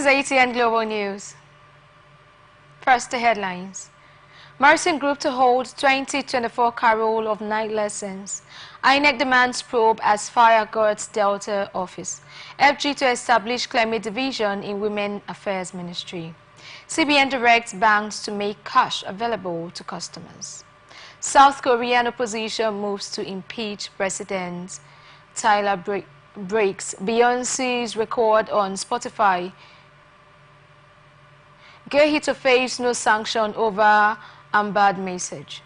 ATN Global News. First, the headlines. Morrison Group to hold 2024 Carol of Night Lessons. INEC demands probe as Fire Guards Delta Office. FG to establish Climate Division in Women Affairs Ministry. CBN directs banks to make cash available to customers. South Korean opposition moves to impeach President. Tyler breaks Beyonce's record on Spotify. Gehi to face no sanction over Ambad message.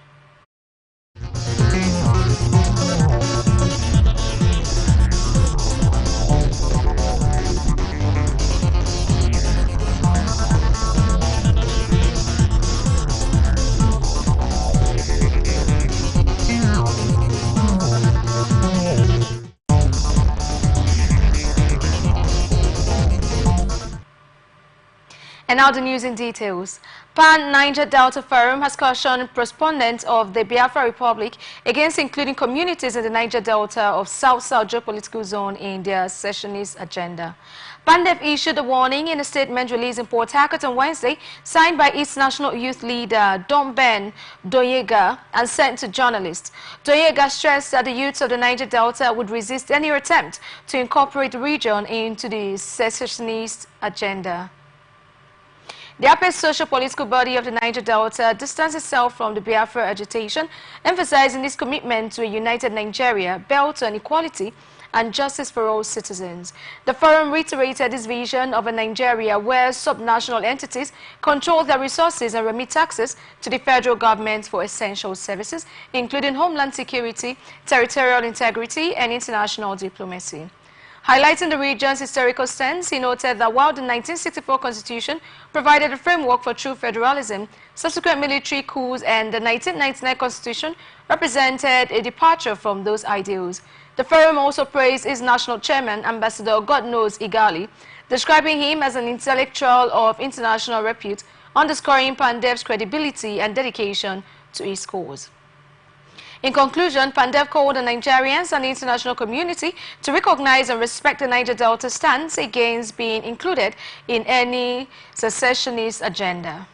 And now the news in details. Pan-Niger Delta Forum has cautioned respondents of the Biafra Republic against including communities in the Niger Delta of South-South geopolitical zone in their secessionist agenda. PANDEF issued a warning in a statement released in Port Harcourt on Wednesday, signed by its national youth leader, Don Ben Doyega, and sent to journalists. Doyega stressed that the youths of the Niger Delta would resist any attempt to incorporate the region into the secessionist agenda. The apex socio-political body of the Niger Delta distanced itself from the Biafra agitation, emphasizing its commitment to a united Nigeria built on equality and justice for all citizens. The forum reiterated its vision of a Nigeria where subnational entities control their resources and remit taxes to the federal government for essential services, including homeland security, territorial integrity, and international diplomacy. Highlighting the region's historical stance, he noted that while the 1964 Constitution provided a framework for true federalism, subsequent military coups and the 1999 Constitution represented a departure from those ideals. The forum also praised its national chairman, Ambassador Godknows Igali, describing him as an intellectual of international repute, underscoring PANDEF's credibility and dedication to its cause. In conclusion, PANDEF called on Nigerians and the international community to recognize and respect the Niger Delta stance against being included in any secessionist agenda.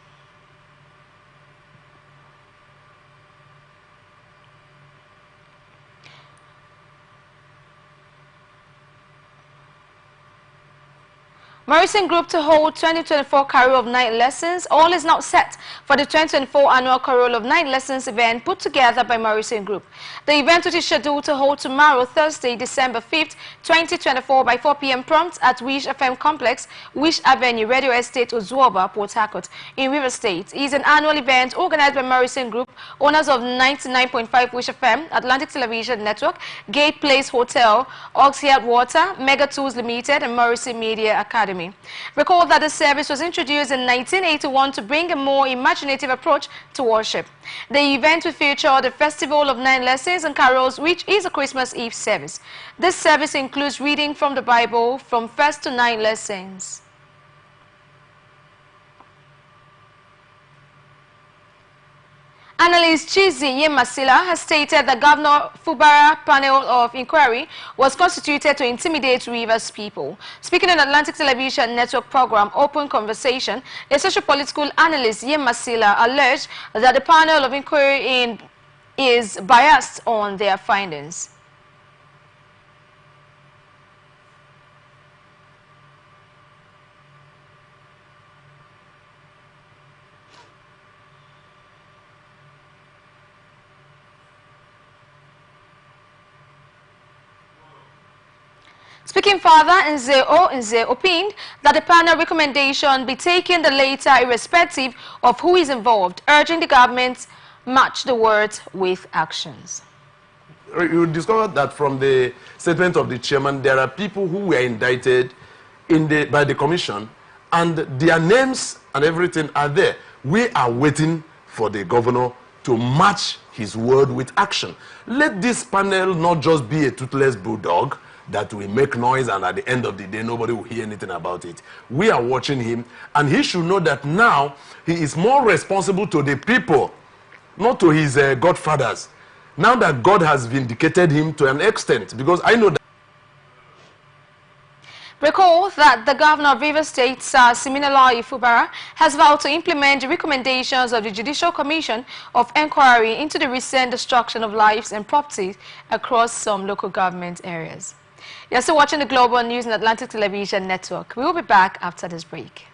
Morrison Group to hold 2024 Carol of Night Lessons. All is now set for the 2024 annual Carol of Night Lessons event put together by Morrison Group. The event, which is scheduled to hold tomorrow, Thursday, December 5th, 2024 by 4 p.m. prompt at Wish FM Complex, Wish Avenue, Radio Estate, Ozuoba, Port Harcourt, in River State, is an annual event organized by Morrison Group, owners of 99.5 Wish FM, Atlantic Television Network, Gate Place Hotel, Oxyard Water, Mega Tools Limited, and Morrison Media Academy. Recall that the service was introduced in 1981 to bring a more imaginative approach to worship. The event will feature the Festival of Nine Lessons and Carols, which is a Christmas Eve service. This service includes reading from the Bible from 1st to 9 lessons. Analyst Chizi Yemasila has stated that Governor Fubara panel of inquiry was constituted to intimidate Rivers people. Speaking on Atlantic Television Network program Open Conversation, a socio-political analyst Yemasila alleged that the panel of inquiry is biased on their findings. Speaking further, Nze opined that the panel recommendation be taken the later irrespective of who is involved, urging the government match the words with actions. You discovered that from the statement of the chairman, there are people who were indicted by the commission, and their names and everything are there. We are waiting for the governor to match his word with action. Let this panel not just be a toothless bulldog that will make noise and at the end of the day nobody will hear anything about it. We are watching him, and he should know that now he is more responsible to the people, not to his godfathers. Now that God has vindicated him to an extent, because I know that Recall that the governor of Rivers State, Siminalayi Fubara, has vowed to implement the recommendations of the Judicial Commission of Inquiry into the recent destruction of lives and property across some local government areas. You're still watching the Global News and Atlantic Television Network. We will be back after this break.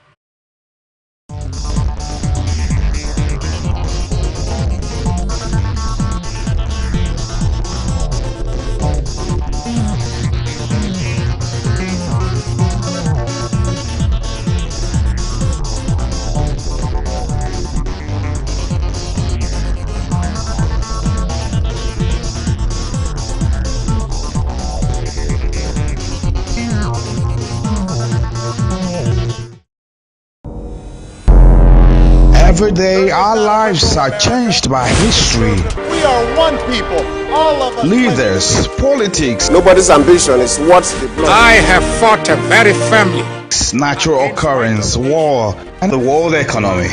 Every day, our lives are changed by history. We are one people, all of us. Leaders, politics. Nobody's ambition is what's the blood. I have fought a very firmly. Natural occurrence, war, and the world economy.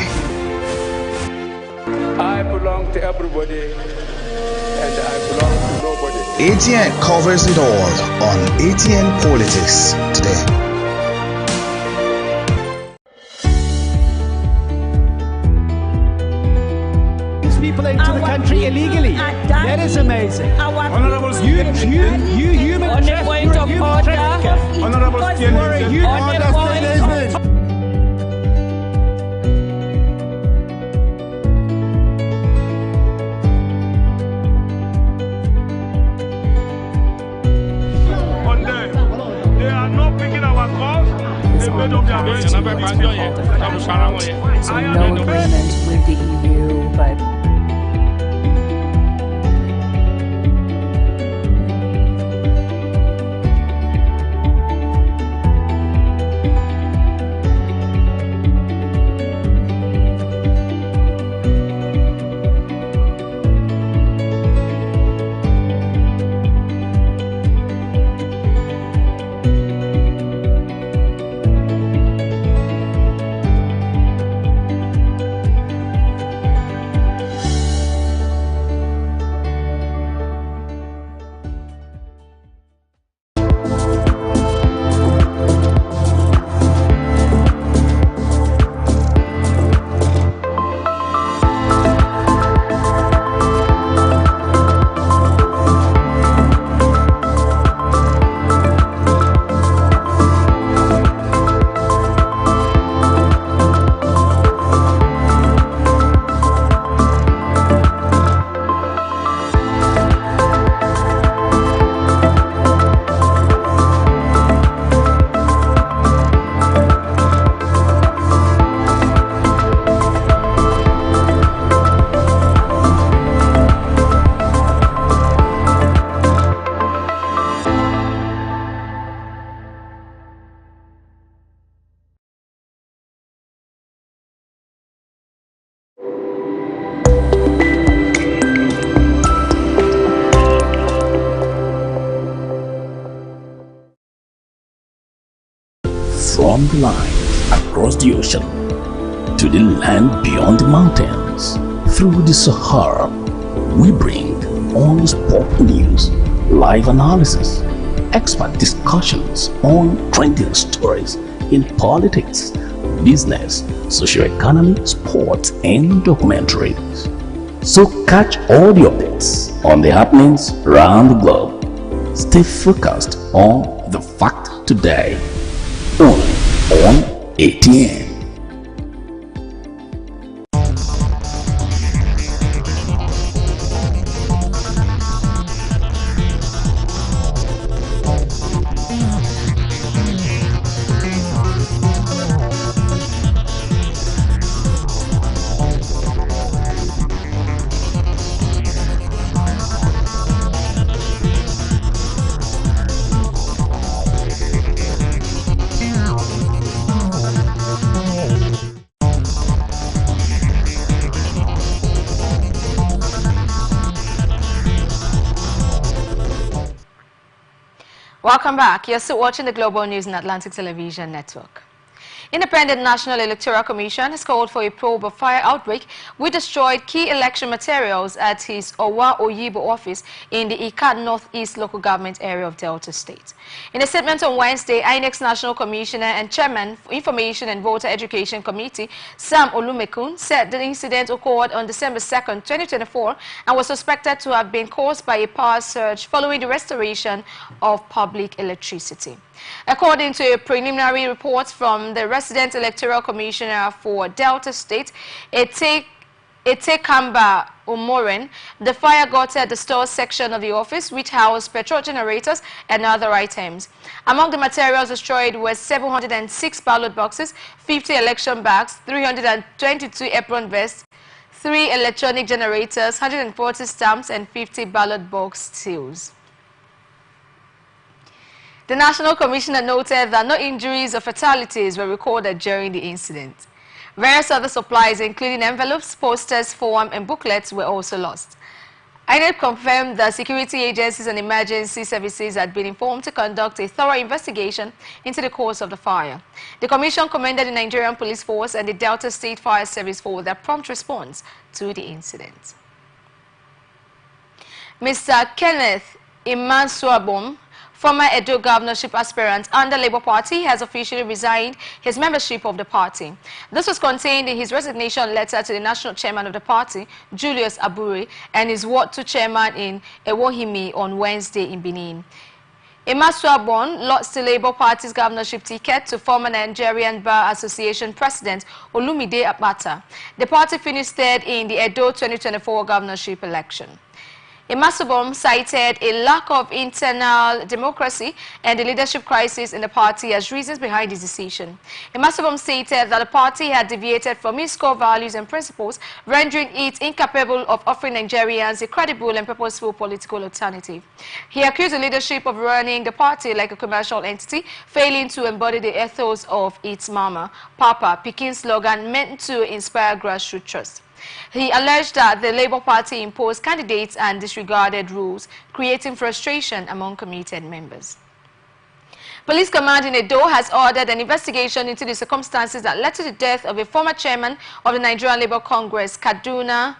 I belong to everybody, and I belong to nobody. ATN covers it all on ATN Politics today. People into the country illegally. That is amazing. Honorable You human trafficker. Honorable they are not picking our calls. They made up their minds. So no agreement with the EU, but from the line across the ocean to the land beyond the mountains, through the Sahara, we bring on sport news, live analysis, expert discussions on trending stories in politics, business, socio-economy, sports, and documentaries. So catch all the updates on the happenings around the globe. Stay focused on the fact today, only on ATN. Welcome back. You're still watching the Global News and Atlantic Television Network. Independent National Electoral Commission has called for a probe of fire outbreak which destroyed key election materials at his Owa Oyibo office in the Ikat Northeast local government area of Delta State. In a statement on Wednesday, INEC's National Commissioner and Chairman for Information and Voter Education Committee, Sam Olumekun, said the incident occurred on December 2nd, 2024 and was suspected to have been caused by a power surge following the restoration of public electricity. According to a preliminary report from the Resident Electoral Commissioner for Delta State, Etekamba Omoren, the fire got at the store section of the office, which housed petrol generators and other items. Among the materials destroyed were 706 ballot boxes, 50 election bags, 322 apron vests, 3 electronic generators, 140 stamps, and 50 ballot box seals. The National Commissioner noted that no injuries or fatalities were recorded during the incident. Various other supplies, including envelopes, posters, form, and booklets, were also lost. INEC confirmed that security agencies and emergency services had been informed to conduct a thorough investigation into the cause of the fire. The Commission commended the Nigerian Police Force and the Delta State Fire Service for their prompt response to the incident. Mr. Kenneth Imansuabom, former Edo governorship aspirant under Labour Party, has officially resigned his membership of the party. This was contained in his resignation letter to the national chairman of the party, Julius Abure, and his Ward 2 chairman in Ewohimi on Wednesday in Benin. Imansuabom lost the Labour Party's governorship ticket to former Nigerian Bar Association President Olumide Akpata. The party finished third in the Edo 2024 governorship election. Imansuabom cited a lack of internal democracy and the leadership crisis in the party as reasons behind his decision. Imansuabom stated that the party had deviated from its core values and principles, rendering it incapable of offering Nigerians a credible and purposeful political alternative. He accused the leadership of running the party like a commercial entity, failing to embody the ethos of its Mama, Papa, Pikin slogan meant to inspire grassroots trust. He alleged that the Labour Party imposed candidates and disregarded rules, creating frustration among committed members. Police command in Edo has ordered an investigation into the circumstances that led to the death of a former chairman of the Nigerian Labour Congress, Kaduna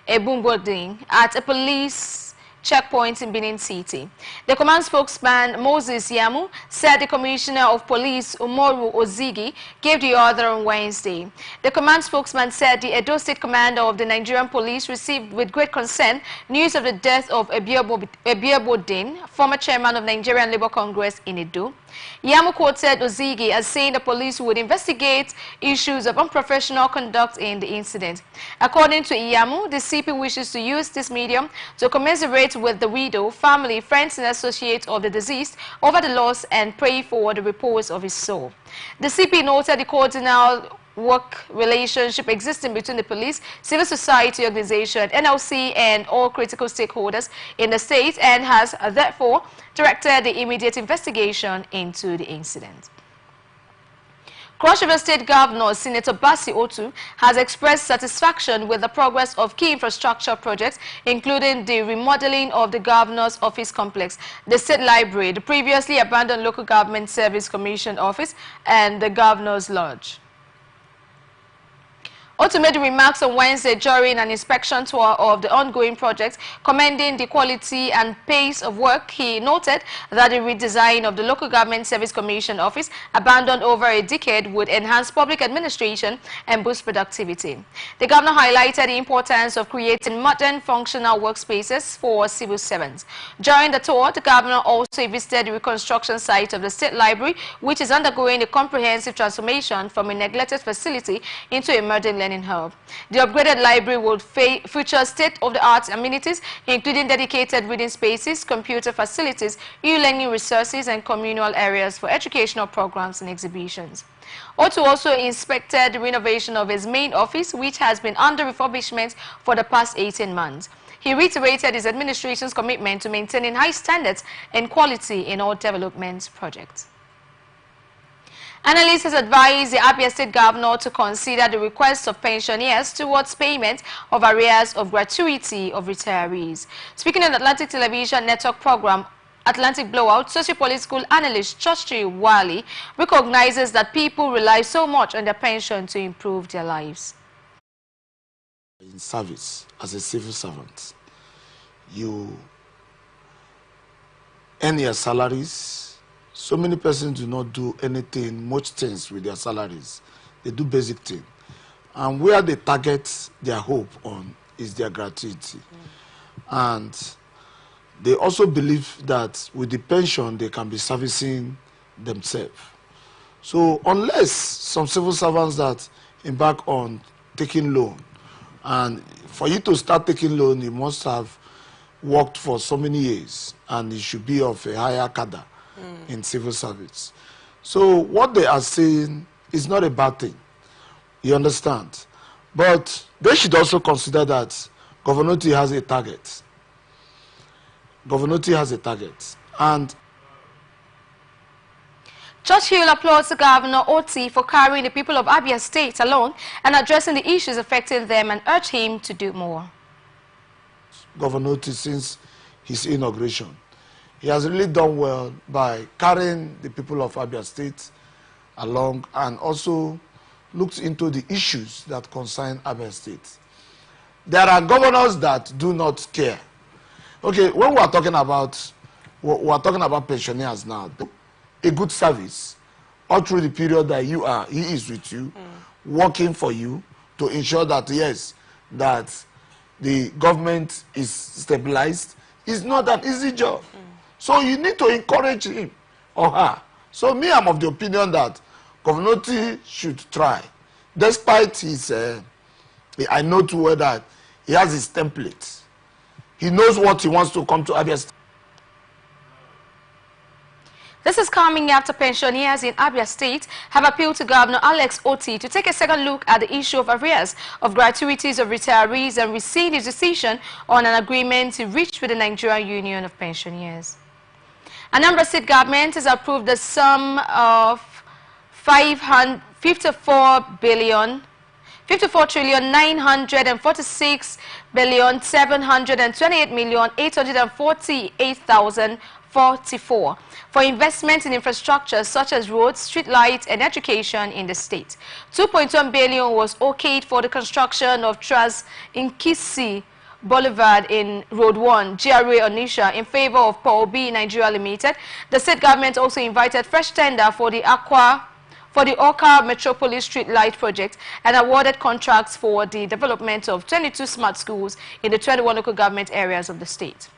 Ebungbodin, at a police checkpoint in Benin City. The command spokesman, Moses Yamu, said the Commissioner of Police, Umoru Ozigi, gave the order on Wednesday. The command spokesman said the Edo State Commander of the Nigerian Police received with great concern news of the death of Ebungbodin, former chairman of Nigerian Labour Congress in Edo. Yamu quoted Ozigi as saying the police would investigate issues of unprofessional conduct in the incident. According to Yamu, the CP wishes to use this medium to commiserate with the widow, family, friends and associates of the deceased over the loss and pray for the repose of his soul. The CP noted the cordial work relationship existing between the police, civil society organization, NLC and all critical stakeholders in the state, and has therefore directed the immediate investigation into the incident. Cross River State Governor Senator Basi Otu has expressed satisfaction with the progress of key infrastructure projects, including the remodeling of the Governor's Office Complex, the State Library, the previously abandoned Local Government Service Commission Office, and the Governor's Lodge. Otu made remarks on Wednesday during an inspection tour of the ongoing project, commending the quality and pace of work. He noted that the redesign of the Local Government Service Commission Office, abandoned over a decade, would enhance public administration and boost productivity. The governor highlighted the importance of creating modern, functional workspaces for civil servants. During the tour, the governor also visited the reconstruction site of the State Library, which is undergoing a comprehensive transformation from a neglected facility into a modern learning hub. The upgraded library will feature state-of-the-art amenities, including dedicated reading spaces, computer facilities, e-learning resources, and communal areas for educational programs and exhibitions. Otu also inspected the renovation of his main office, which has been under refurbishment for the past 18 months. He reiterated his administration's commitment to maintaining high standards and quality in all development projects. Analysts has advised the Abia State Governor to consider the request of pensioners towards payment of arrears of gratuity of retirees. Speaking on the Atlantic Television Network program Atlantic blowout, socio-political analyst Choshi Wali recognizes that people rely so much on their pension to improve their lives. In service, as a civil servant, you earn your salaries. So many persons do not do anything, much things with their salaries. They do basic things. And where they target their hope on is their gratuity. And they also believe that with the pension, they can be servicing themselves. So unless some civil servants that embark on taking loan, and for you to start taking loan, you must have worked for so many years, and you should be of a higher cadre in civil service. So what they are saying is not a bad thing. You understand? But they should also consider that Governor has a target. Governor has a target. And Churchill applauds the Governor Oti for carrying the people of Abia State along and addressing the issues affecting them, and urged him to do more. Governor Oti, since his inauguration, he has really done well by carrying the people of Abia State along and also looked into the issues that concern Abia State. There are governors that do not care. Okay, when we are talking about pensioners now, a good service all through the period that he is with you, working for you to ensure that, yes, that the government is stabilized, is not an easy job. So you need to encourage him or her. So me, I'm of the opinion that Governor T should try, despite his, I know too well that he has his template. He knows what he wants to come to Abia State. This is coming after pensioners in Abia State have appealed to Governor Alex Oti to take a second look at the issue of arrears of gratuities of retirees and rescind his decision on an agreement reached with the Nigerian Union of Pensioners. Anambra State government has approved the sum of 54,728,848,844 for investment in infrastructure such as roads, street lights, and education in the state. 2.1 billion was okayed for the construction of Trans Nkisi Boulevard in Road 1, GRA Onisha, in favor of Paul B. Nigeria Limited. The state government also invited fresh tender for the Oka Metropolis Street Light Project and awarded contracts for the development of 22 smart schools in the 21 local government areas of the state.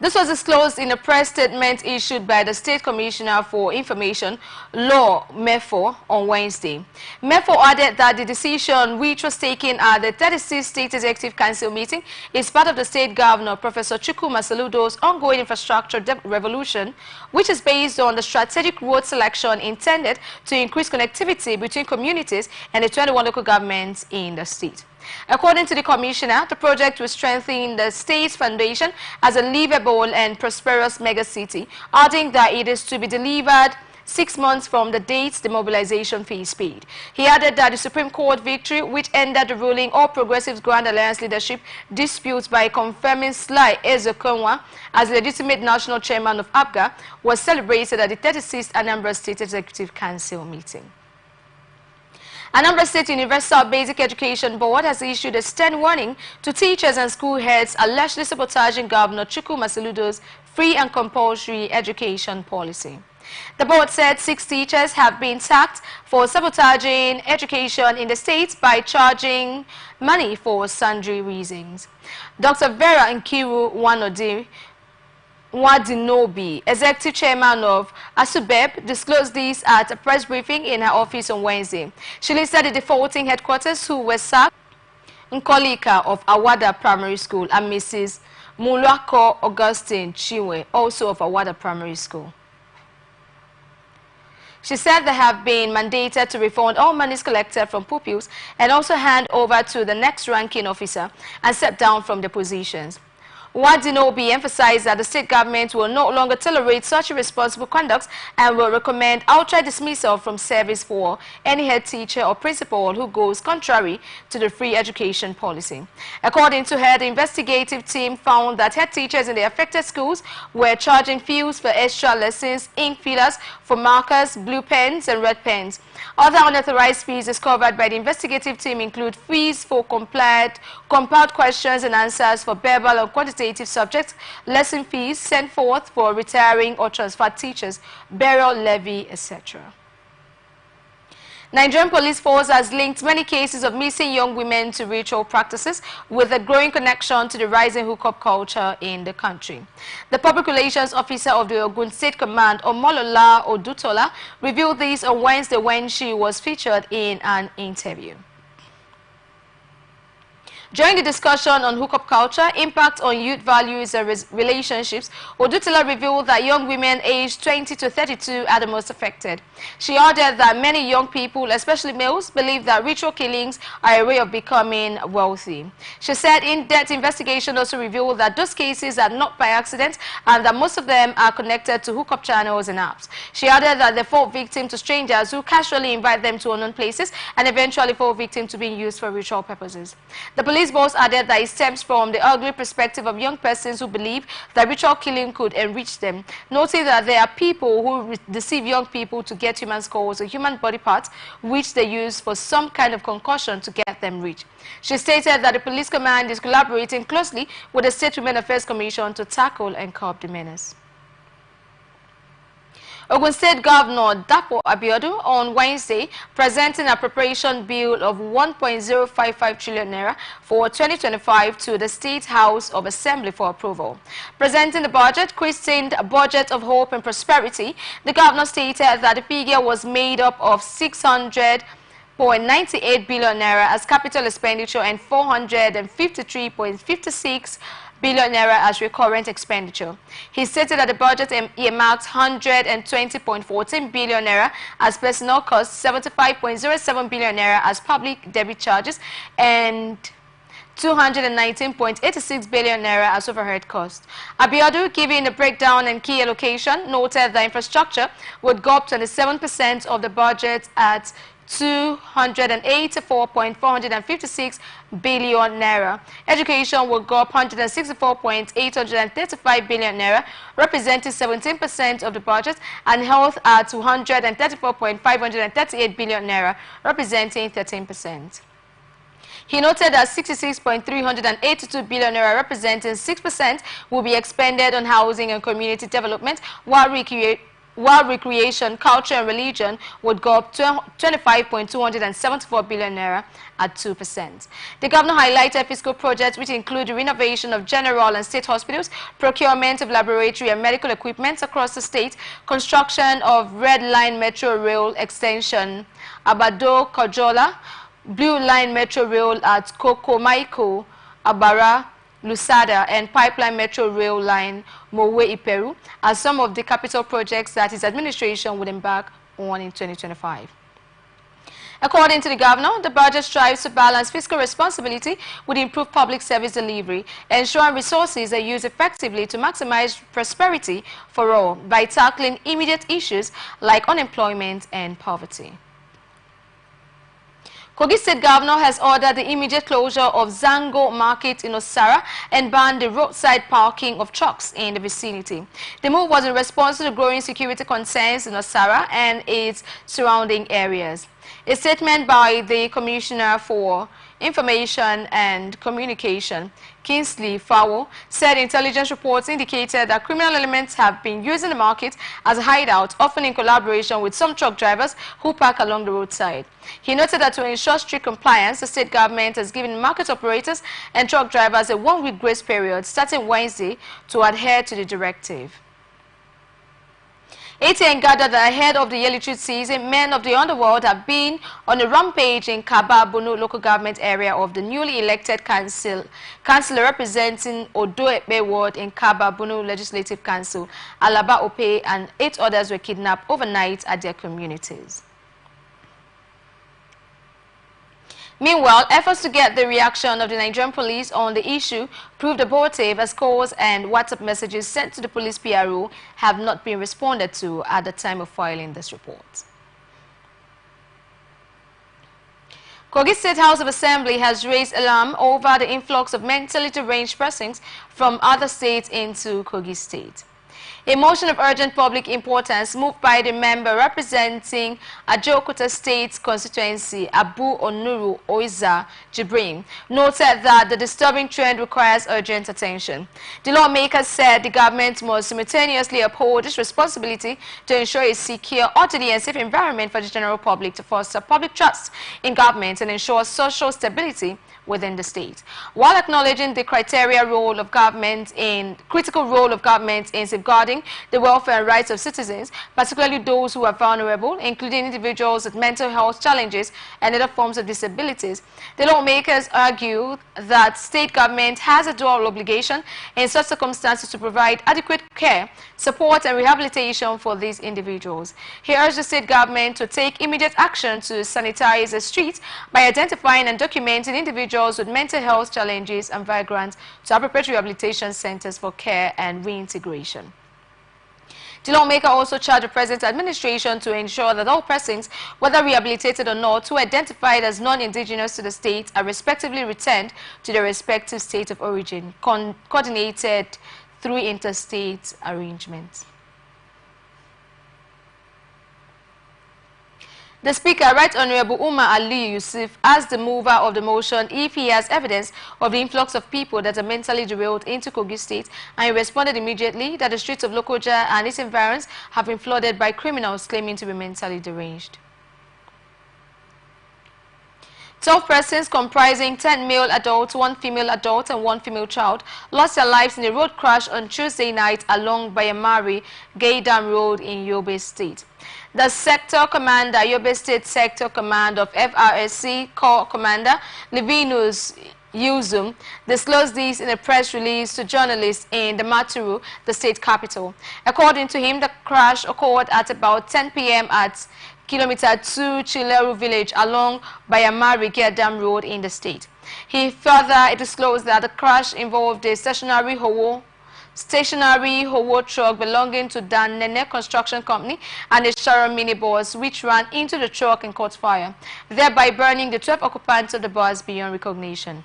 This was disclosed in a press statement issued by the State Commissioner for Information, Law, MEFO, on Wednesday. MEFO added that the decision which was taken at the 36th State Executive Council meeting is part of the State Governor, Professor Chukwuma Soludo's ongoing infrastructure revolution, which is based on the strategic road selection intended to increase connectivity between communities and the 21 local governments in the state. According to the Commissioner, the project will strengthen the state's foundation as a livable and prosperous megacity, adding that it is to be delivered 6 months from the date the mobilization fee is paid. He added that the Supreme Court victory, which ended the ruling All Progressives Grand Alliance leadership disputes by confirming Sly Ezekonwa as legitimate national chairman of APGA, was celebrated at the 36th Anambra State Executive Council meeting. Anambra State Universal Basic Education Board has issued a stern warning to teachers and school heads allegedly sabotaging Governor Chukwuma Soludo's free and compulsory education policy. The board said 6 teachers have been sacked for sabotaging education in the state by charging money for sundry reasons. Dr. Vera Nkiru Wadinobi, executive chairman of ASUBEB, disclosed this at a press briefing in her office on Wednesday. She listed the defaulting headquarters who were sacked: Nkolika of Awada Primary School and Mrs. Mulwako Augustine Chiwe, also of Awada Primary School. She said they have been mandated to refund all monies collected from pupils and also hand over to the next ranking officer and step down from their positions. Wadinobi emphasized that the state government will no longer tolerate such irresponsible conduct and will recommend outright dismissal from service for any head teacher or principal who goes contrary to the free education policy. According to her, the investigative team found that head teachers in the affected schools were charging fees for extra lessons, ink fillers for markers, blue pens and red pens. Other unauthorized fees discovered by the investigative team include fees for compiled questions and answers for verbal and quantitative subjects, lesson fees sent forth for retiring or transferred teachers, burial levy, etc. Nigerian police force has linked many cases of missing young women to ritual practices with a growing connection to the rising hookup culture in the country. The public relations officer of the Ogun State Command, Omolola Odutola, revealed this on Wednesday when she was featured in an interview. During the discussion on hookup culture, impact on youth values and relationships, Odutola revealed that young women aged 20 to 32 are the most affected. She added that many young people, especially males, believe that ritual killings are a way of becoming wealthy. She said in-depth investigation also revealed that those cases are not by accident and that most of them are connected to hookup channels and apps. She added that they fall victim to strangers who casually invite them to unknown places and eventually fall victim to being used for ritual purposes. The police boss added that it stems from the ugly perspective of young persons who believe that ritual killing could enrich them, noting that there are people who deceive young people to get human skulls or human body parts, which they use for some kind of concussion to get them rich. She stated that the police command is collaborating closely with the State Women Affairs Commission to tackle and curb the menace. Ogun State Governor Dapo Abiodun on Wednesday presenting a preparation bill of 1.055 trillion naira for 2025 to the State House of Assembly for approval. Presenting the budget, christened a budget of hope and prosperity, the governor stated that the figure was made up of 600.98 billion naira as capital expenditure and 453.56 billion naira as recurrent expenditure. He stated that the budget earmarked 120.14 billion naira as personnel costs, 75.07 billion naira as public debit charges, and 219.86 billion naira as overhead costs. Abiodun, giving a breakdown and key allocation, noted that infrastructure would go up 27% of the budget at 284.456 billion naira. Education will go up 164.835 billion naira, representing 17% of the budget, and health at 234.538 billion naira, representing 13%. He noted that 66.382 billion naira, representing 6%, will be expended on housing and community development, while recreation, culture and religion would go up 25.274 billion naira at 2%. The governor highlighted fiscal projects which include the renovation of general and state hospitals, procurement of laboratory and medical equipment across the state, construction of Red Line Metro Rail extension, Abado Kojola, Blue Line Metro Rail at Kokomaiko, Abara, Lusada, and Pipeline Metro Rail Line Mowe Iperu are some of the capital projects that his administration would embark on in 2025. According to the governor, the budget strives to balance fiscal responsibility with improved public service delivery, ensuring resources are used effectively to maximize prosperity for all by tackling immediate issues like unemployment and poverty. Kogi State Governor has ordered the immediate closure of Zango Market in Osara and banned the roadside parking of trucks in the vicinity. The move was in response to the growing security concerns in Osara and its surrounding areas. A statement by the Commissioner for Information and Communication, Kingsley Fowle, said intelligence reports indicated that criminal elements have been using the market as a hideout, often in collaboration with some truck drivers who park along the roadside. He noted that to ensure strict compliance, the state government has given market operators and truck drivers a one-week grace period starting Wednesday to adhere to the directive. ATN gathered that ahead of the yearly treat season, men of the underworld have been on a rampage in Kaba Bunu local government area of the newly elected councillor representing Odo-Ekpe ward in Kaba Bunu Legislative Council. Alaba Ope and 8 others were kidnapped overnight at their communities. Meanwhile, efforts to get the reaction of the Nigerian police on the issue proved abortive as calls and WhatsApp messages sent to the police PRO have not been responded to at the time of filing this report. Kogi State House of Assembly has raised alarm over the influx of mentally deranged persons from other states into Kogi State. A motion of urgent public importance moved by the member representing Ajokuta State constituency, Abu Onuru Oiza Jibrin, noted that the disturbing trend requires urgent attention. The lawmakers said the government must simultaneously uphold its responsibility to ensure a secure, orderly and safe environment for the general public to foster public trust in government and ensure social stability within the state, while acknowledging the critical role of government in safeguarding the welfare and rights of citizens, particularly those who are vulnerable, including individuals with mental health challenges and other forms of disabilities. The lawmakers argue that state government has a dual obligation in such circumstances to provide adequate care, support and rehabilitation for these individuals. He urged the state government to take immediate action to sanitize the streets by identifying and documenting individuals with mental health challenges and migrants to appropriate rehabilitation centers for care and reintegration. The lawmaker also charged the present administration to ensure that all persons, whether rehabilitated or not, who identified as non-indigenous to the state are respectively returned to their respective state of origin, coordinated through interstate arrangements. The Speaker, Right Honorable Umar Ali Yusuf, asked the mover of the motion if he has evidence of the influx of people that are mentally derailed into Kogi State, and he responded immediately that the streets of Lokoja and its environs have been flooded by criminals claiming to be mentally deranged. 12 persons comprising 10 male adults, 1 female adult and 1 female child lost their lives in a road crash on Tuesday night along Bayamari Gaydam Road in Yobe State. The Sector Commander, Yobe State Sector Command of FRSC Corps Commander Livinus Yuzum disclosed this in a press release to journalists in the Maturu, the state capital. According to him, the crash occurred at about 10 p.m. at Kilometer 2 Chileru village along Bayamari Gaydam Road in the state. He further disclosed that the crash involved a stationary Howo truck belonging to Dan Nene Construction Company and a Sharon minibus which ran into the truck and caught fire, thereby burning the 12 occupants of the bus beyond recognition.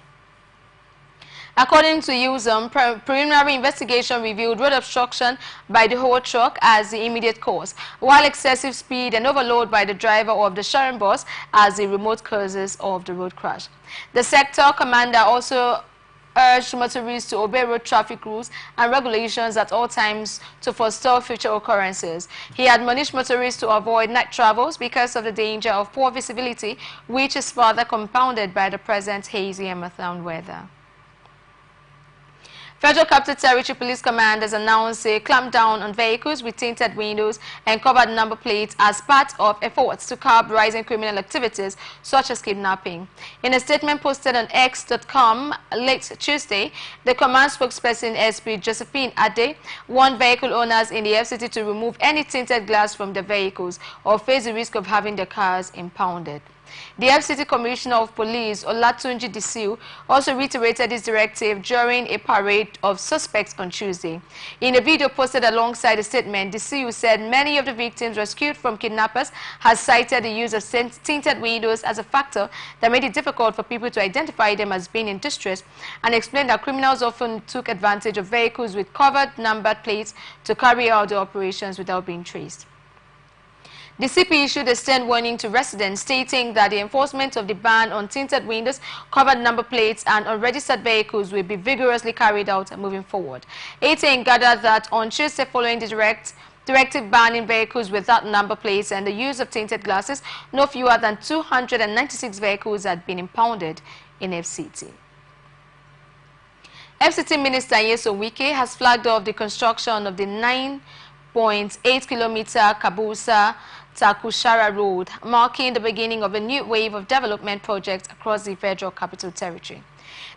According to USM, preliminary investigation revealed road obstruction by the whole truck as the immediate cause, while excessive speed and overload by the driver of the Sharon bus as the remote causes of the road crash. The sector commander also urged motorists to obey road traffic rules and regulations at all times to forestall future occurrences. He admonished motorists to avoid night travels because of the danger of poor visibility, which is further compounded by the present hazy and methane weather. Federal Capital Territory Police Command has announced a clampdown on vehicles with tinted windows and covered number plates as part of efforts to curb rising criminal activities such as kidnapping. In a statement posted on X.com late Tuesday, the command spokesperson SP Josephine Ade warned vehicle owners in the FCT to remove any tinted glass from their vehicles or face the risk of having their cars impounded. The FCT Commissioner of Police, Olatunji Disiu, also reiterated this directive during a parade of suspects on Tuesday. In a video posted alongside the statement, Disiu said many of the victims rescued from kidnappers had cited the use of tinted windows as a factor that made it difficult for people to identify them as being in distress, and explained that criminals often took advantage of vehicles with covered numbered plates to carry out the operations without being traced. The CP issued a stern warning to residents stating that the enforcement of the ban on tinted windows, covered number plates and unregistered vehicles will be vigorously carried out moving forward. ATN gathered that on Tuesday following the directive banning vehicles without number plates and the use of tinted glasses, no fewer than 296 vehicles had been impounded in FCT. FCT Minister Nyesom Wike has flagged off the construction of the 9.8-kilometer Kabusa Takushara Road, marking the beginning of a new wave of development projects across the Federal Capital Territory.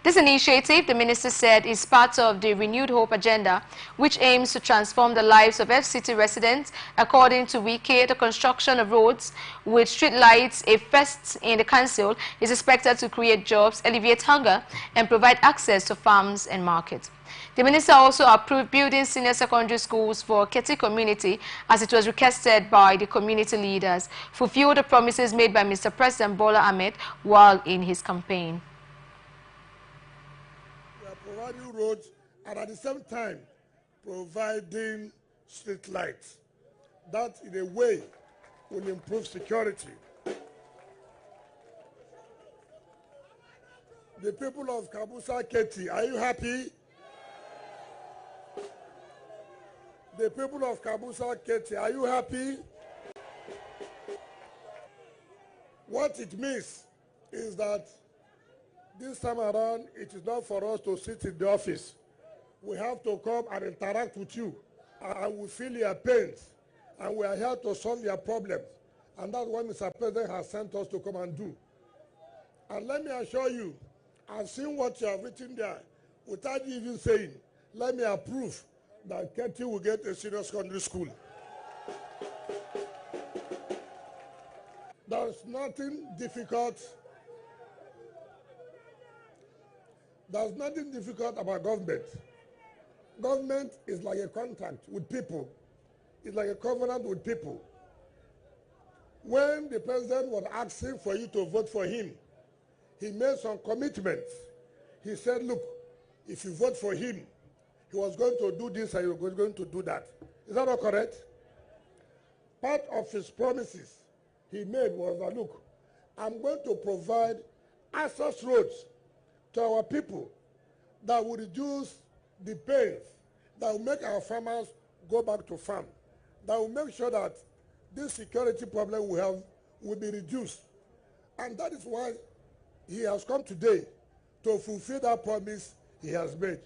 This initiative, the minister said, is part of the Renewed Hope agenda, which aims to transform the lives of FCT residents. According to Wike, the construction of roads with street lights, a first in the council, is expected to create jobs, alleviate hunger, and provide access to farms and markets. The minister also approved building senior secondary schools for Keti community, as it was requested by the community leaders, fulfill the promises made by Mr. President Bola Ahmed while in his campaign. Providing roads and at the same time providing street lights. That in a way will improve security. The people of Kabusa Keti, are you happy? The people of Kabusa Keti, are you happy? What it means is that this time around, it is not for us to sit in the office. We have to come and interact with you, and we feel your pains, and we are here to solve your problems. And that's what Mr. President has sent us to come and do. And let me assure you, I've seen what you have written there, without you even saying, let me approve that Keti will get a senior secondary school. There's nothing difficult. There's nothing difficult about government. Government is like a contract with people. It's like a covenant with people. When the president was asking for you to vote for him, he made some commitments. He said, look, if you vote for him, he was going to do this and he was going to do that. Is that not correct? Part of his promises he made was that, look, I'm going to provide access roads to our people that will reduce the pains, that will make our farmers go back to farm, that will make sure that this security problem we have will be reduced. And that is why he has come today to fulfill that promise he has made.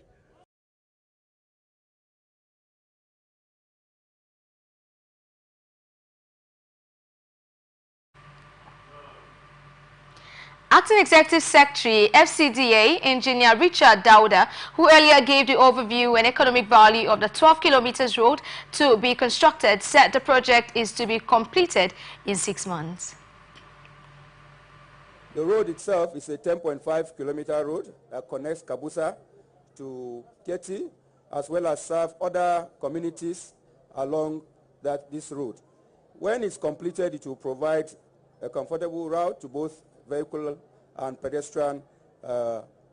Acting Executive Secretary, FCDA, Engineer Richard Dauda, who earlier gave the overview and economic value of the 12 kilometers road to be constructed, said the project is to be completed in 6 months. The road itself is a 10.5 kilometer road that connects Kabusa to Keti, as well as serve other communities along this road. When it's completed, it will provide a comfortable route to both vehicle and pedestrian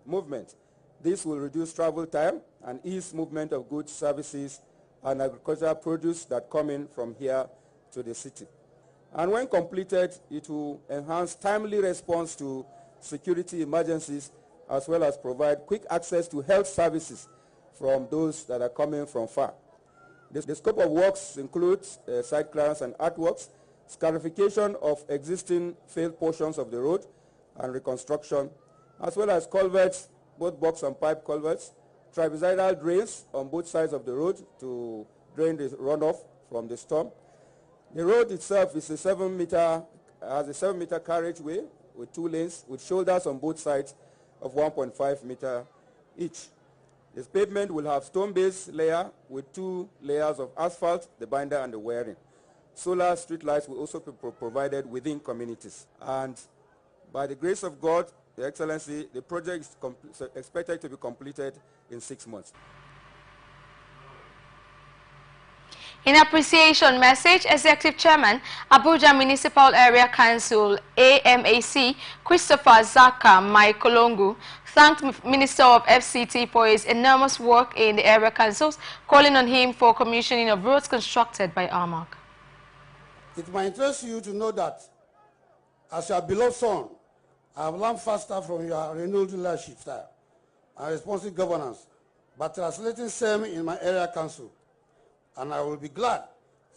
movement. This will reduce travel time and ease movement of goods, services, and agricultural produce that come in from here to the city. And when completed, it will enhance timely response to security emergencies, as well as provide quick access to health services from those that are coming from far. The scope of works includes site clearance and earthworks, scarification of existing failed portions of the road and reconstruction, as well as culverts, both box and pipe culverts, trapezoidal drains on both sides of the road to drain the runoff from the storm. The road itself is has a 7-meter carriageway with 2 lanes with shoulders on both sides of 1.5 meter each. This pavement will have stone-based layer with 2 layers of asphalt, the binder and the wiring. Solar street lights will also be provided within communities. And by the grace of God, Your Excellency, the project is expected to be completed in 6 months. In appreciation message, Executive Chairman, Abuja Municipal Area Council, AMAC, Christopher Zaka Maikolongu, thanked Minister of FCT for his enormous work in the area councils, calling on him for commissioning of roads constructed by AMAC. It might interest you to know that, as your beloved son, I have learned faster from your renewed leadership style and responsive governance, but translating same in my area council. And I will be glad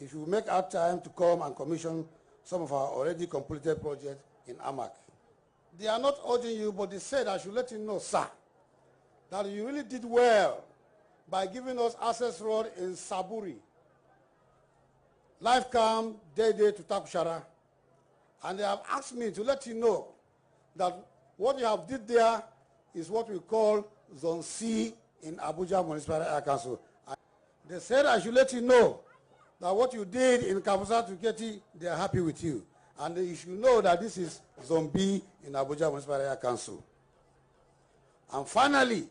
if you make our time to come and commission some of our already completed projects in AMAC. They are not urging you, but they said I should let you know, sir, that you really did well by giving us access road in Saburi, Life Camp, Day to Takushara. And they have asked me to let you know that what you have did there is what we call Zone C in Abuja Municipal Area Council. They said I should let you know that what you did in Kabusa to Keti, they are happy with you. And you should know that this is Zone B in Abuja Municipal Area Council. And finally,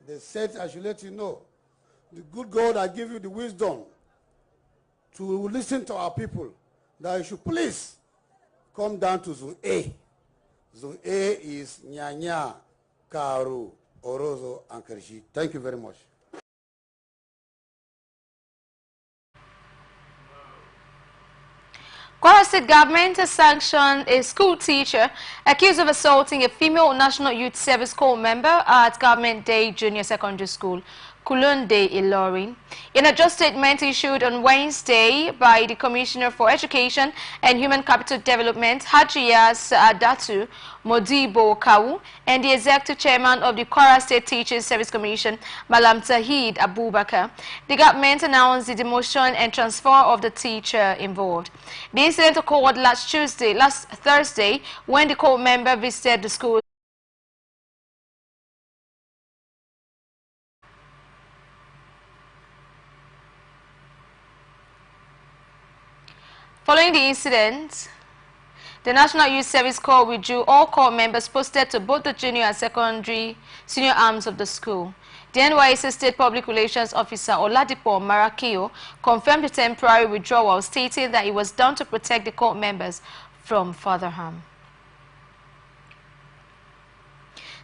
they said I should let you know the good God I give you the wisdom to listen to our people, that you should please come down to Zone A. Zone A is Nyanya, Karu, Orozo, and Kerishi. Thank you very much. Kwara State government has sanctioned a school teacher accused of assaulting a female National Youth Service Corps member at Government Day Junior Secondary School, Kulunde, Ilorin. In a joint statement issued on Wednesday by the Commissioner for Education and Human Capital Development, Hajiya Saadatu Modibo Kawu, and the Executive Chairman of the Kwara State Teachers Service Commission, Malam Tahid Abubakar, the government announced the demotion and transfer of the teacher involved. The incident occurred last Thursday, when the corps member visited the school. Following the incident, the National Youth Service Corps withdrew all corps members posted to both the junior and senior arms of the school. The NYSC State Public Relations Officer Oladipo Marakio confirmed the temporary withdrawal, stating that it was done to protect the corps members from further harm.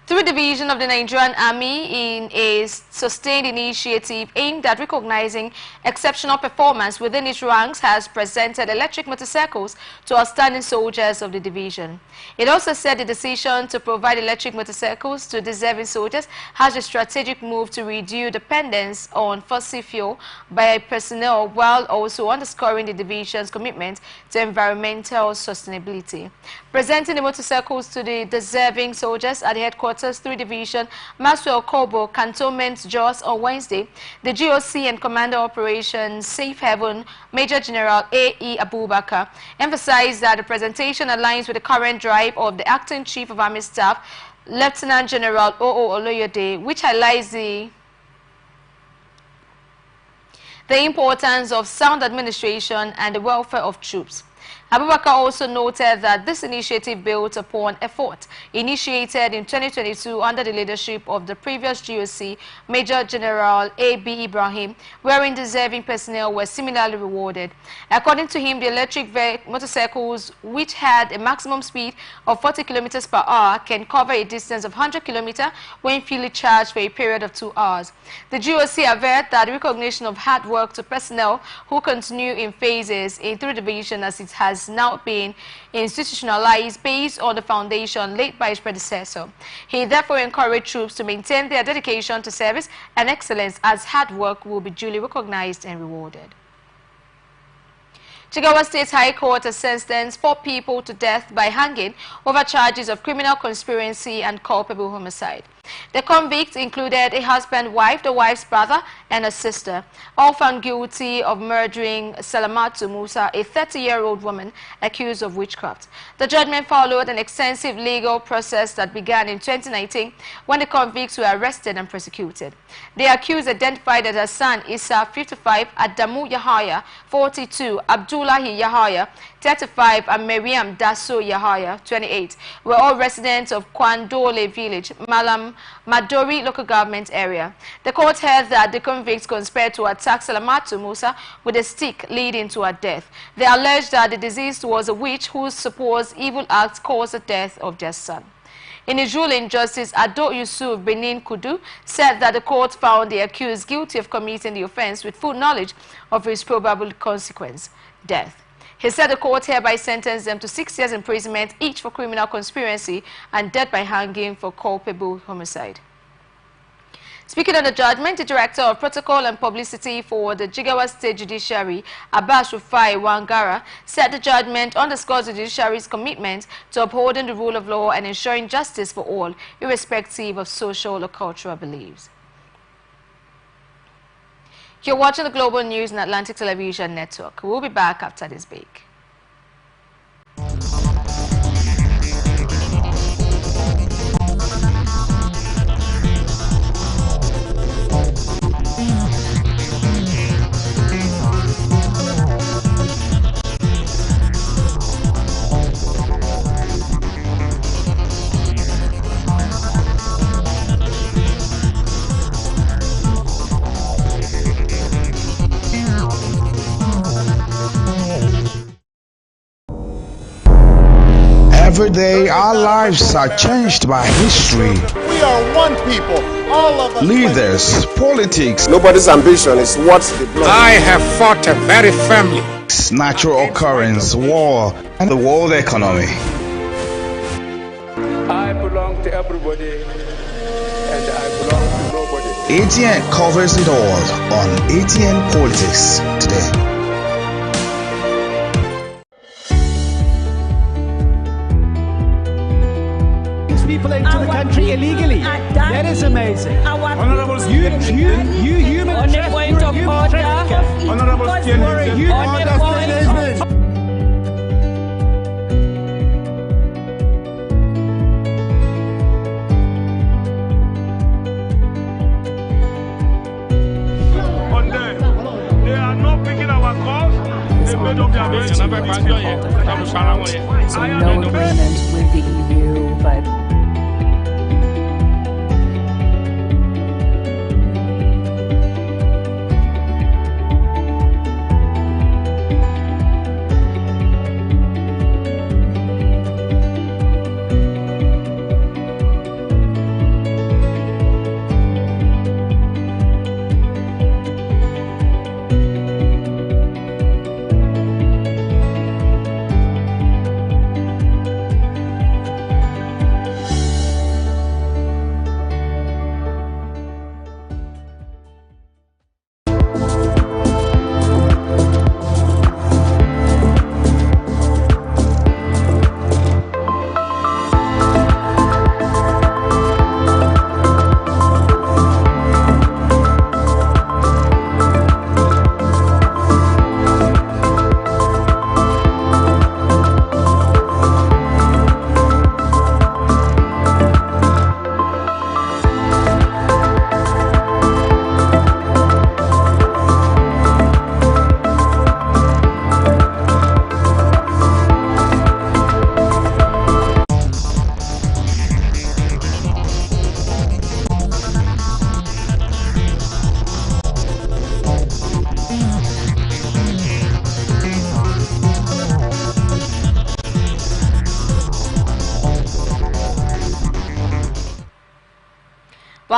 Through division of the Nigerian Army in a sustained initiative aimed at recognizing exceptional performance within its ranks, has presented electric motorcycles to outstanding soldiers of the division. It also said the decision to provide electric motorcycles to deserving soldiers has a strategic move to reduce dependence on fossil fuel by personnel, while also underscoring the division's commitment to environmental sustainability. Presenting the motorcycles to the deserving soldiers at the headquarters 3 Division, Maxwell Kobo, Cantonment Jos on Wednesday, the GOC and Commander Operations Safe Haven, Major General A.E. Abubakar, emphasized that the presentation aligns with the current drive of the Acting Chief of Army Staff, Lieutenant General O.O. Oloyede, which highlights the importance of sound administration and the welfare of troops. Abubakar also noted that this initiative built upon effort initiated in 2022 under the leadership of the previous GOC, Major General A.B. Ibrahim, wherein deserving personnel were similarly rewarded. According to him, the electric motorcycles, which had a maximum speed of 40 km per hour, can cover a distance of 100 km when fully charged for a period of 2 hours. The GOC averred that the recognition of hard work to personnel who continue in phases in 3 Division, as it has now been institutionalized based on the foundation laid by his predecessor. He therefore encouraged troops to maintain their dedication to service and excellence, as hard work will be duly recognized and rewarded. Jigawa State High Court has sentenced 4 people to death by hanging over charges of criminal conspiracy and culpable homicide. The convicts included a husband, wife, the wife's brother, and a sister, all found guilty of murdering Salamatu Musa, a 30-year-old woman accused of witchcraft. The judgment followed an extensive legal process that began in 2019 when the convicts were arrested and prosecuted. The accused, identified as Hassan Issa, 55, Adamu Yahaya, 42, Abdullahi Yahaya, 35, and Miriam Dasso Yahaya, 28, were all residents of Kwandole village, Malam Madori local government area. The court held that the convicts conspired to attack Salamatu Musa with a stick, leading to her death. They alleged that the deceased was a witch whose supposed evil acts caused the death of their son. In his ruling, Justice Ado Yusuf Benin Kudu said that the court found the accused guilty of committing the offense with full knowledge of his probable consequence, death. He said the court hereby sentenced them to 6 years imprisonment each for criminal conspiracy and death by hanging for culpable homicide. Speaking on the judgment, the Director of Protocol and Publicity for the Jigawa State Judiciary, Abbas Rufai Wangara, said the judgment underscores the judiciary's commitment to upholding the rule of law and ensuring justice for all, irrespective of social or cultural beliefs. You're watching the Global News on Atlantic Television Network. We'll be back after this break. Every day, our lives are changed by history. We are one people, all of us. Leaders, politics. Nobody's ambition is what the blood. I have fought very firmly. Natural occurrence, war, and the world economy. I belong to everybody, and I belong to nobody. ATN covers it all on ATN Politics today. People into the country illegally. That is amazing. Honourable you human trafficker. Honourable they are not picking our calls. They made up their minds. So no agreement with the EU, but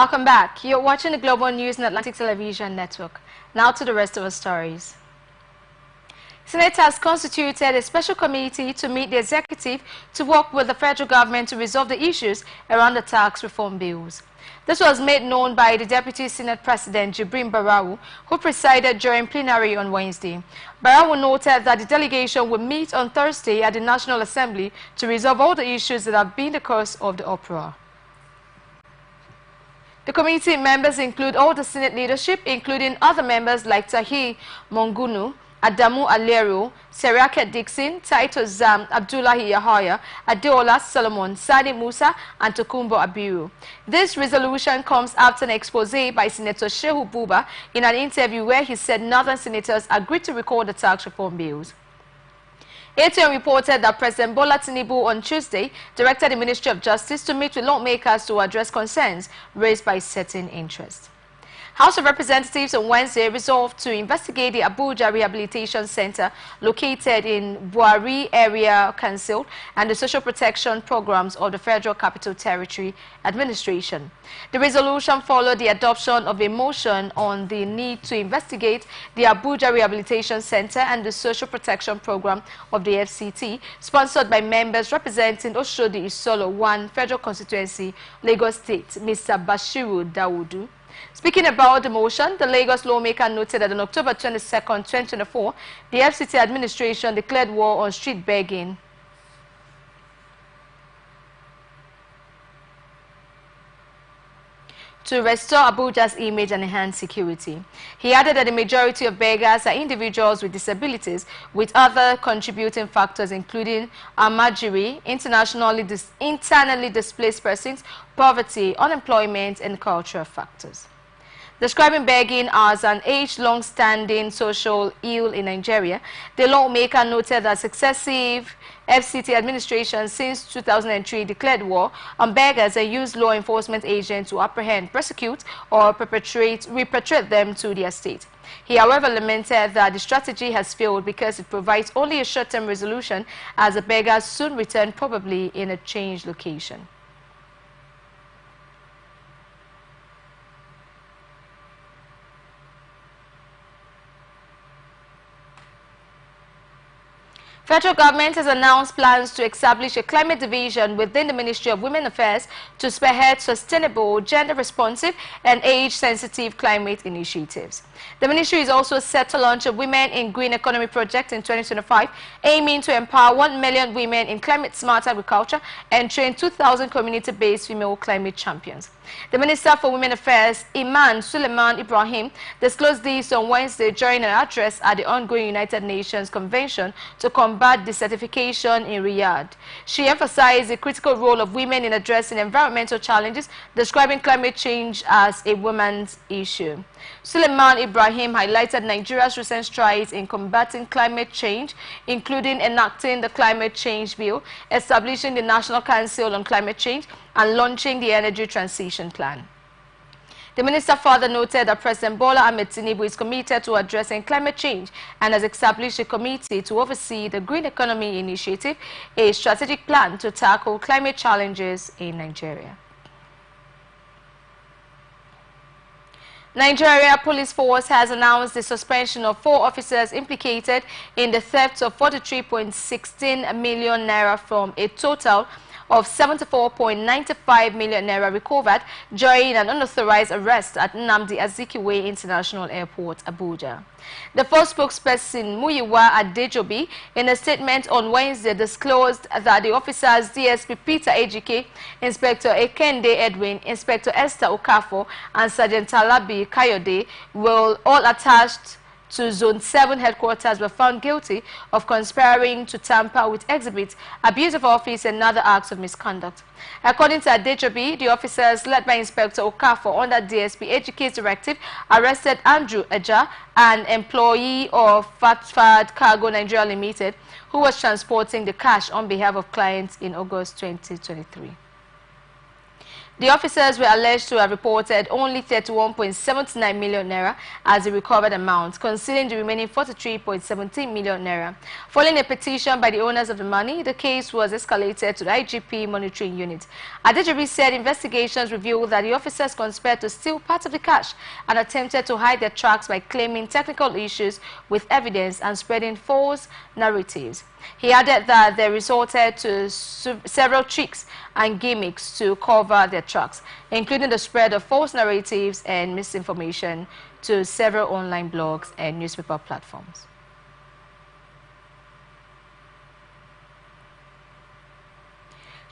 Welcome back. You're watching the Global News and Atlantic Television Network. Now to the rest of our stories. Senate has constituted a special committee to meet the executive to work with the federal government to resolve the issues around the tax reform bills. This was made known by the Deputy Senate President Jibrin Barau, who presided during plenary on Wednesday. Barau noted that the delegation will meet on Thursday at the National Assembly to resolve all the issues that have been the cause of the uproar. The committee members include all the Senate leadership, including other members like Tahir Mongunu, Adamu Alero, Seriake Dixon, Taito Zam, Abdullahi Yahaya, Adeola Solomon, Sani Musa, and Tokumbo Abiru. This resolution comes after an expose by Senator Shehu Buba in an interview where he said northern senators agreed to record the tax reform bills. ATN reported that President Bola Tinubu on Tuesday directed the Ministry of Justice to meet with lawmakers to address concerns raised by certain interests. House of Representatives on Wednesday resolved to investigate the Abuja Rehabilitation Center located in Buhari Area Council and the social protection programs of the Federal Capital Territory Administration. The resolution followed the adoption of a motion on the need to investigate the Abuja Rehabilitation Center and the social protection program of the FCT, sponsored by members representing Oshodi Isolo 1 Federal Constituency, Lagos State, Mr. Bashiru Dawudu. Speaking about the motion, the Lagos lawmaker noted that on October 22, 2024, the FCT administration declared war on street begging. To restore Abuja's image and enhance security. He added that the majority of beggars are individuals with disabilities, with other contributing factors including Amajiri, internally displaced persons, poverty, unemployment, and cultural factors. Describing begging as an age-long standing social ill in Nigeria, the lawmaker noted that successive FCT administrations since 2003 declared war on beggars and used law enforcement agents to apprehend, prosecute, or repatriate them to their state. He, however, lamented that the strategy has failed because it provides only a short-term resolution, as the beggars soon return, probably in a changed location. Federal government has announced plans to establish a climate division within the Ministry of Women Affairs to spearhead sustainable, gender-responsive and age-sensitive climate initiatives. The ministry is also set to launch a Women in Green Economy project in 2025, aiming to empower 1 million women in climate-smart agriculture and train 2,000 community-based female climate champions. The Minister for Women Affairs, Iman Suleiman Ibrahim, disclosed this on Wednesday during an address at the ongoing United Nations Convention to combat desertification in Riyadh. She emphasized the critical role of women in addressing environmental challenges, describing climate change as a woman's issue. Suleiman Ibrahim highlighted Nigeria's recent strides in combating climate change, including enacting the Climate Change Bill, establishing the National Council on Climate Change, and launching the Energy Transition Plan. The minister further noted that President Bola Ahmed Tinubu is committed to addressing climate change and has established a committee to oversee the Green Economy Initiative, a strategic plan to tackle climate challenges in Nigeria. Nigeria Police Force has announced the suspension of 4 officers implicated in the theft of 43.16 million naira from a total of 74.95 million naira recovered during an unauthorized arrest at Nnamdi Azikiwe International Airport, Abuja. The first spokesperson, Muyiwa Adejobi, in a statement on Wednesday disclosed that the officers DSP Peter Ejike, Inspector Ekende Edwin, Inspector Esther Okafo, and Sergeant Talabi Kayode will all attached to Zone 7 headquarters were found guilty of conspiring to tamper with exhibits, abuse of office, and other acts of misconduct. According to Adejobi, the officers led by Inspector Okafo under DSP Ejike's directive arrested Andrew Eja, an employee of Fatfad Cargo Nigeria Limited, who was transporting the cash on behalf of clients in August 2023. The officers were alleged to have reported only 31.79 million naira as the recovered amount, concealing the remaining 43.17 million naira. Following a petition by the owners of the money, the case was escalated to the IGP monitoring unit. Adejobi said investigations revealed that the officers conspired to steal part of the cash and attempted to hide their tracks by claiming technical issues with evidence and spreading false narratives. He added that they resorted to several tricks and gimmicks to cover their tracks, including the spread of false narratives and misinformation to several online blogs and newspaper platforms.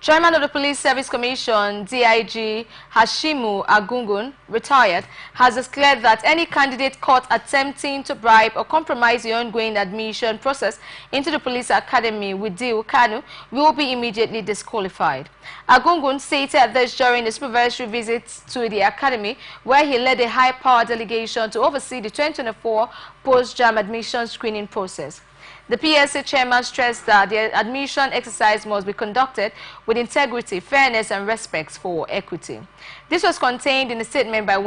Chairman of the Police Service Commission, DIG Hashimu Agungun, retired, has declared that any candidate caught attempting to bribe or compromise the ongoing admission process into the police academy with Diu Kanu will be immediately disqualified. Agungun stated this during a supervisory visit to the academy, where he led a high-power delegation to oversee the 2024 post-JAM admission screening process. The PSA chairman stressed that the admission exercise must be conducted with integrity, fairness, and respect for equity. This was contained in a statement on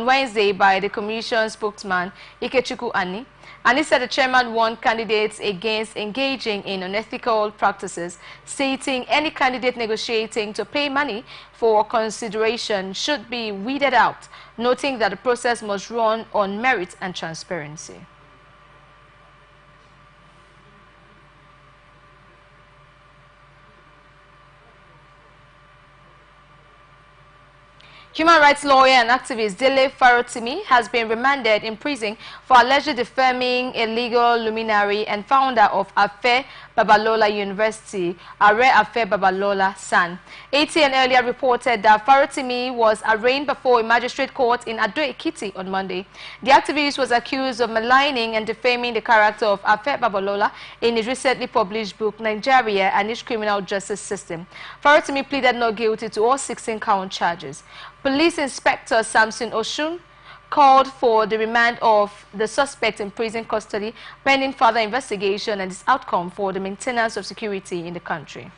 Wednesday by the commission spokesman, Ikechukwu Ani, and he said the chairman warned candidates against engaging in unethical practices, stating any candidate negotiating to pay money for consideration should be weeded out, noting that the process must run on merit and transparency. Human rights lawyer and activist Dele Farotimi has been remanded in prison for allegedly defaming a legal luminary and founder of Afe Babalola University, Are Afe Babalola San. ATN earlier reported that Farotimi was arraigned before a magistrate court in Ado Ekiti on Monday. The activist was accused of maligning and defaming the character of Afe Babalola in his recently published book, Nigeria and its Criminal Justice System. Farotimi pleaded not guilty to all 16 count charges. Police Inspector Samson Oshun called for the remand of the suspect in prison custody pending further investigation and its outcome for the maintenance of security in the country.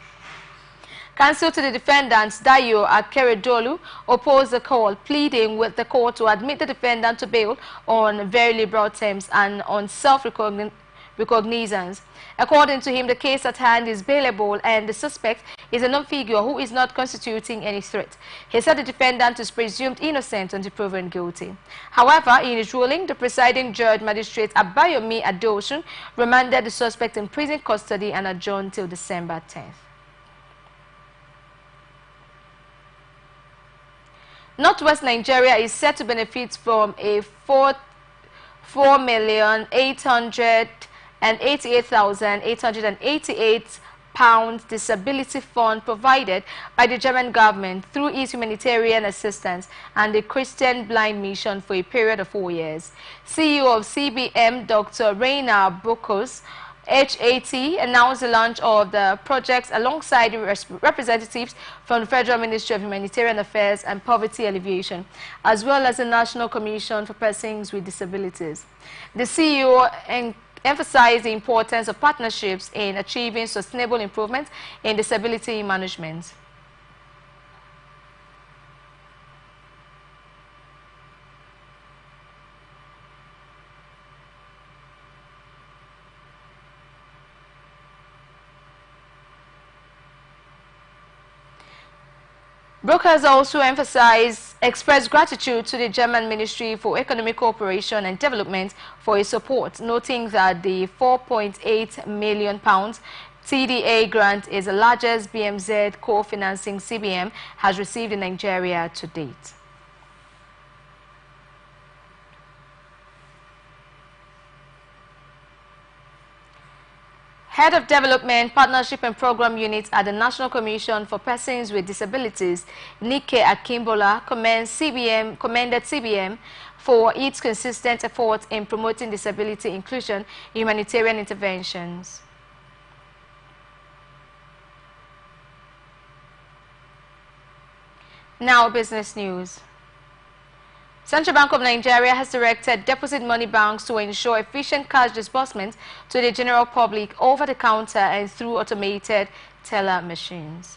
Counsel to the defendants, Dayo Akeredolu, opposed the call, pleading with the court to admit the defendant to bail on very liberal terms and on self-recognizance. According to him, the case at hand is bailable and the suspect is a known figure who is not constituting any threat. He said the defendant is presumed innocent until proven guilty. However, in his ruling, the presiding judge, Magistrate Abayomi Adosun, remanded the suspect in prison custody and adjourned till December 10th. Northwest Nigeria is set to benefit from a 4,888,888 pound disability fund provided by the German government through its humanitarian assistance and the Christian Blind Mission for a period of 4 years. CEO of CBM, Dr. Rainer Bokos, HAT, announced the launch of the project alongside representatives from the Federal Ministry of Humanitarian Affairs and Poverty Alleviation, as well as the National Commission for Persons with Disabilities. The CEO emphasized the importance of partnerships in achieving sustainable improvements in disability management. Brokers also expressed gratitude to the German Ministry for Economic Cooperation and Development for its support, noting that the £4.8 million TDA grant is the largest BMZ co-financing CBM has received in Nigeria to date. Head of Development, Partnership and Program Unit at the National Commission for Persons with Disabilities, Nike Akimbola, commended CBM for its consistent efforts in promoting disability inclusion in humanitarian interventions. Now, business news. Central Bank of Nigeria has directed deposit money banks to ensure efficient cash disbursement to the general public over the counter and through automated teller machines.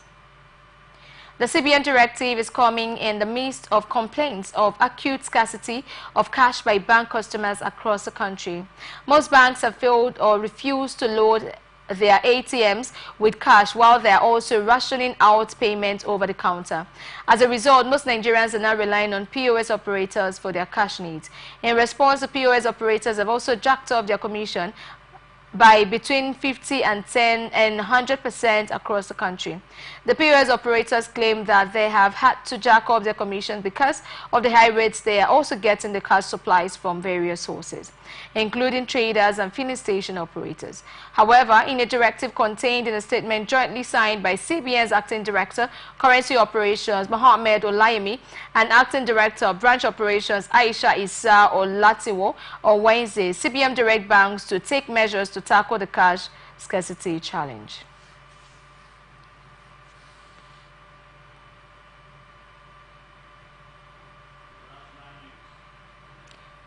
The CBN directive is coming in the midst of complaints of acute scarcity of cash by bank customers across the country. Most banks have failed or refused to load their ATMs with cash, while they are also rationing out payments over the counter. As a result, most Nigerians are now relying on POS operators for their cash needs. In response, the POS operators have also jacked up their commission by between 50 and 10 and 100% across the country. The POS operators claim that they have had to jack up their commissions because of the high rates they are also getting the cash supplies from various sources, including traders and filling station operators. However, in a directive contained in a statement jointly signed by CBN's Acting Director, Currency Operations, Mohammed Olayemi, and Acting Director of Branch Operations, Aisha Issa Olatiwo, on Wednesday, CBN direct banks to take measures to tackle the cash scarcity challenge.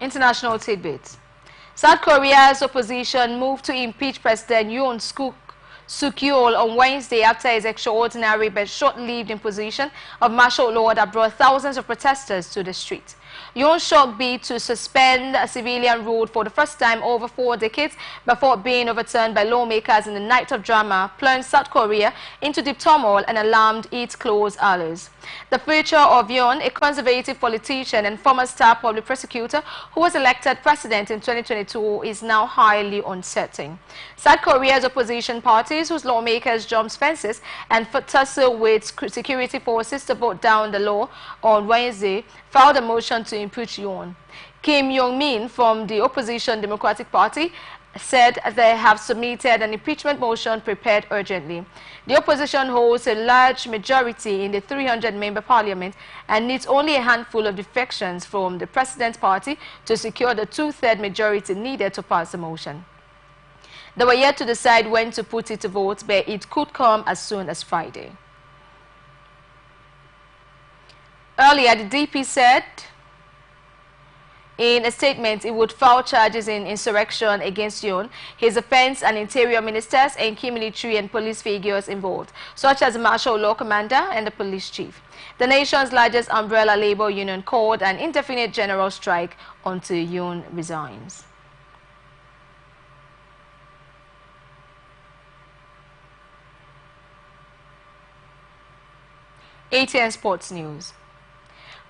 International tidbits. South Korea's opposition moved to impeach President Yoon Suk-yeol on Wednesday after his extraordinary but short-lived imposition of martial law that brought thousands of protesters to the street. Yoon's shock bid to suspend civilian rule for the first time over 4 decades before being overturned by lawmakers in the night of drama plunged South Korea into deep turmoil and alarmed its close allies. The future of Yoon, a conservative politician and former star public prosecutor who was elected president in 2022, is now highly uncertain. South Korea's opposition parties, whose lawmakers jumped fences and tussled with security forces to vote down the law on Wednesday, filed a motion to impeach Yoon. Kim Yong-min from the opposition Democratic Party said they have submitted an impeachment motion prepared urgently. The opposition holds a large majority in the 300-member parliament and needs only a handful of defections from the president's party to secure the 2/3 majority needed to pass the motion. They were yet to decide when to put it to vote, but it could come as soon as Friday. Earlier, the DP said In a statement, it would file charges in insurrection against Yon, his defense and interior ministers, and key military and police figures involved, such as the martial law commander and the police chief. The nation's largest umbrella labor union called an indefinite general strike until Yon resigns. ATN Sports News.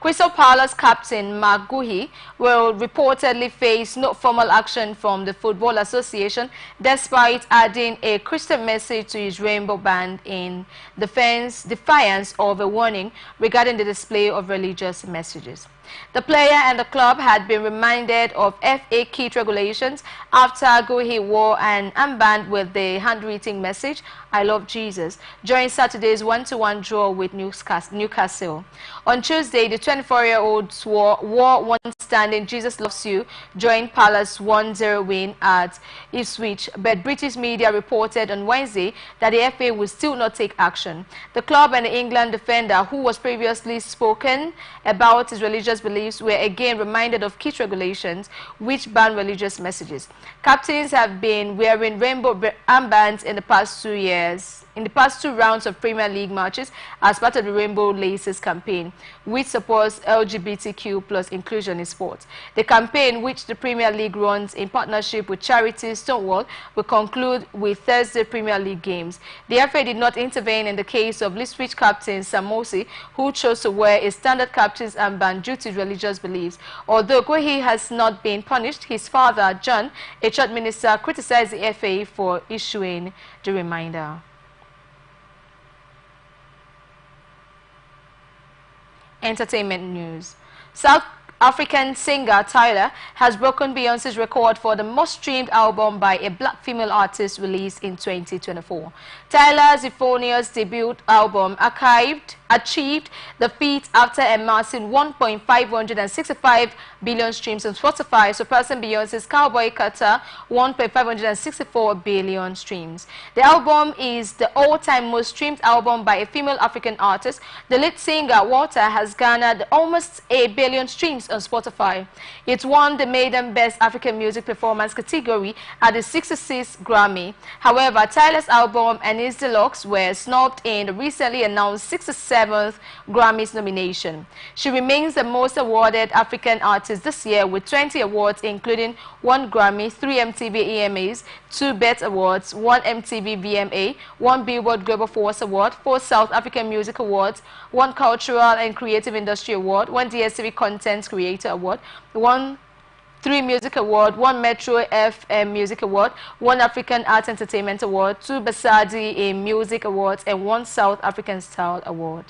Crystal Palace captain Mark Guhi will reportedly face no formal action from the Football Association despite adding a Christian message to his rainbow band in defiance of a warning regarding the display of religious messages. The player and the club had been reminded of FA kit regulations after Guhi wore an armband with the handwritten message, "I love Jesus," during Saturday's 1-1 draw with Newcastle. On Tuesday, the 24-year-old wore one standing "Jesus loves you" during Palace's 1-0 win at Ipswich, but British media reported on Wednesday that the FA would still not take action. The club and the England defender, who was previously spoken about his religious beliefs, were again reminded of kit regulations which ban religious messages. Captains have been wearing rainbow armbands in the past 2 years, in the past 2 rounds of Premier League matches as part of the Rainbow Laces campaign, which supports LGBTQ+ inclusion in sport. The campaign, which the Premier League runs in partnership with charity Stonewall, will conclude with Thursday Premier League games. The FA did not intervene in the case of Ipswich captain Samosi, who chose to wear a standard captain's armband due to religious beliefs. Although Guhi has not been punished, his father, John, a church minister, criticized the FA for issuing the reminder. Entertainment news. South African singer Tyler has broken Beyonce's record for the most streamed album by a black female artist released in 2024. Tyler's euphonious debut album achieved the feat after amassing 1.565 billion streams on Spotify, surpassing Beyonce's Cowboy Carter 1.564 billion streams. The album is the all-time most streamed album by a female African artist. The lead singer, Walter, has garnered almost 1 billion streams on Spotify. It won the maiden Best African Music Performance category at the 66th Grammy. However, Tyler's album and his Deluxe were snubbed in the recently announced 67th Grammys nomination. She remains the most awarded African artist this year with 20 awards, including 1 Grammy, 3 MTV EMAs, 2 BET Awards, 1 MTV VMA, 1 Billboard Global Force Award, 4 South African Music Awards, 1 Cultural and Creative Industry Award, 1 DSTV Content Creator Award, 1 3 Music Award, 1 Metro FM Music Award, 1 African Arts Entertainment Award, 2 Basadi in Music Awards, and 1 South African Style Award.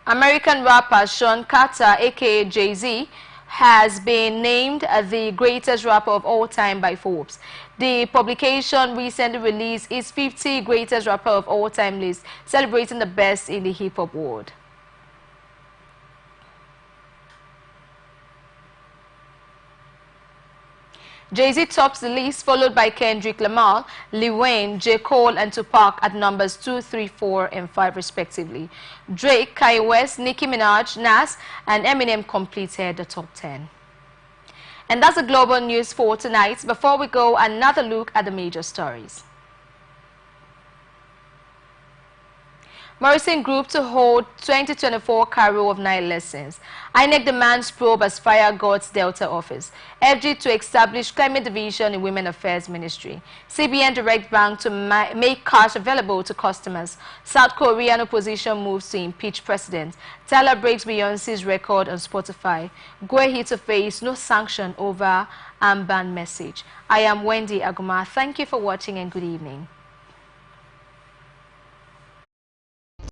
American rapper Sean Carter, aka Jay-Z, has been named the greatest rapper of all time by Forbes. The publication recently released its 50 greatest rapper of all time list, celebrating the best in the hip-hop world. Jay-Z tops the list, followed by Kendrick Lamar, Lil Wayne, J. Cole, and Tupac at numbers 2, 3, 4, and 5 respectively. Drake, Kanye West, Nicki Minaj, Nas, and Eminem completed the top 10. And that's the global news for tonight. Before we go, another look at the major stories. Morrison Group to hold 2024 Carol of Night lessons. INEC demands probe as Fire God's Delta office. FG to establish climate division in Women Affairs Ministry. CBN direct bank to make cash available to customers. South Korean opposition moves to impeach president. Tyler breaks Beyonce's record on Spotify. Guehi to face no sanction over armband message. I am Wendy Aguma. Thank you for watching and good evening.